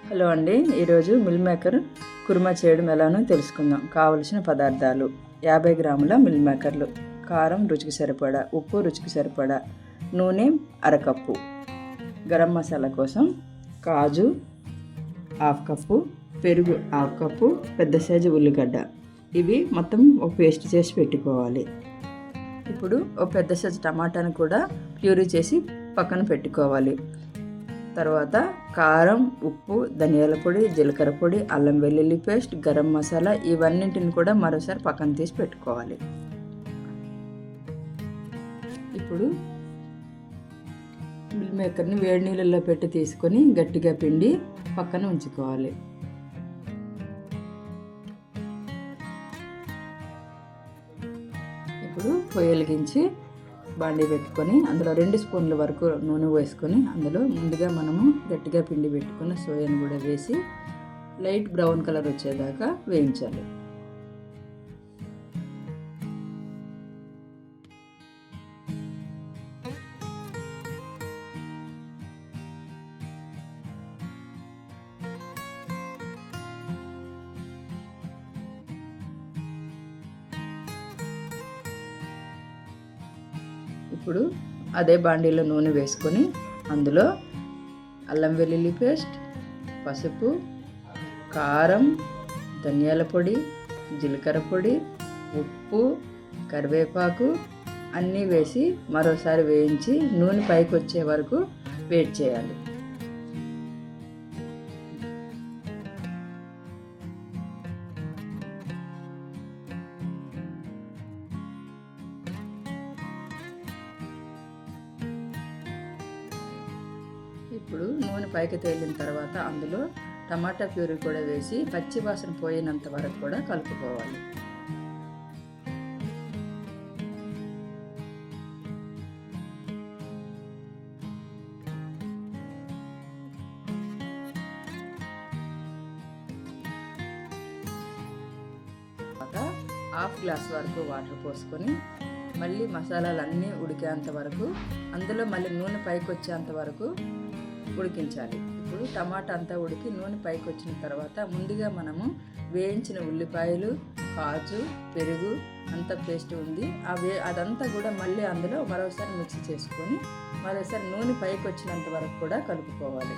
Hello అండి, ఈరోజు meal maker kurma చేయడం ఎలానో తెలుసుకుందాం. కావలసిన పదార్థాలు: 50 గ్రాముల మిల్ మేకర్లు, కారం రుచికి సరిపడా, ఉప్పు రుచికి సరిపడా, నూనె అరకప్పు, గరం మసాలా కోసం కాజు హాఫ్ కప్పు, పెరుగు హాఫ్ కప్పు, పెద్ద సైజు ఉల్లిగడ్డ. ఇవి మొత్తం ఒక పేస్ట్ చేసి పెట్టుకోవాలి. ఇప్పుడు ఒక పెద్ద సైజు టమాటాను కూడా ప్యూరీ చేసి పక్కన పెట్టుకోవాలి. తర్వాత కారం, ఉప్పు, ధనియాల పొడి, జీలకర్ర పొడి, అల్లం వెల్లుల్లి పేస్ట్, గరం మసాలా ఇవన్నింటిని కూడా మరోసారి పక్కన తీసి పెట్టుకోవాలి. ఇప్పుడు మిల్ మేకర్ని వేడి నీళ్ళల్లో పెట్టి తీసుకొని గట్టిగా పిండి పక్కన ఉంచుకోవాలి. ఇప్పుడు పొయ్యి వెలిగించి బాండీ పెట్టుకొని అందులో 2 స్పూన్ల వరకు నూనె వేసుకొని అందులో ముందుగా మనము గట్టిగా పిండి పెట్టుకున్న సోయాను కూడా వేసి లైట్ బ్రౌన్ కలర్ వచ్చేదాకా వేయించాలి. ఇప్పుడు అదే బాండీలో నూనె వేసుకొని అందులో అల్లం వెల్లుల్లి పేస్ట్, పసుపు, కారం, ధనియాల పొడి, జీలకర్ర పొడి, ఉప్పు, కరివేపాకు అన్నీ వేసి మరోసారి వేయించి నూనె పైకి వచ్చే వరకు వేడి చేయాలి. ఇప్పుడు నూనె పైకి తేలిన తర్వాత అందులో టమాటా ప్యూరీ కూడా వేసి పచ్చి వాసన పోయినంత వరకు కూడా కలుపుకోవాలి. హాఫ్ గ్లాస్ వరకు వాటర్ పోసుకొని మళ్ళీ మసాలాలన్నీ ఉడికేంత వరకు అందులో మళ్ళీ నూనె పైకి వచ్చేంత వరకు ఉడికించాలి. ఇప్పుడు టమాటా అంతా ఉడికి నూనె పైకి వచ్చిన తర్వాత ముందుగా మనము వేయించిన ఉల్లిపాయలు, కాజు, పెరుగు అంతా పేస్ట్ ఉంది అదంతా కూడా మళ్ళీ అందులో మరోసారి మిక్స్ చేసుకొని మరోసారి నూనె పైకి వచ్చినంత వరకు కూడా కలుపుకోవాలి.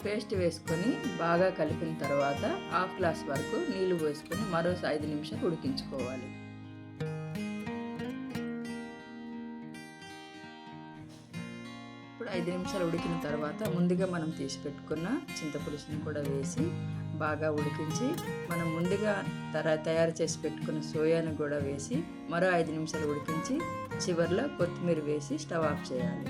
పేస్ట్ వేసుకొని బాగా కలిపిన తర్వాత హాఫ్ గ్లాస్ వరకు నీళ్లు వేసుకొని మరో 5 నిమిషాలు ఉడికించుకోవాలి. ఇప్పుడు 5 నిమిషాలు ఉడికిన తర్వాత ముందుగా మనం తీసి పెట్టుకున్న చింతపులుసుని కూడా వేసి బాగా ఉడికించి మనం ముందుగా తయారు చేసి పెట్టుకున్న సోయాను కూడా వేసి మరో 5 నిమిషాలు ఉడికించి చివరిలో కొత్తిమీర వేసి స్టవ్ ఆఫ్ చేయాలి.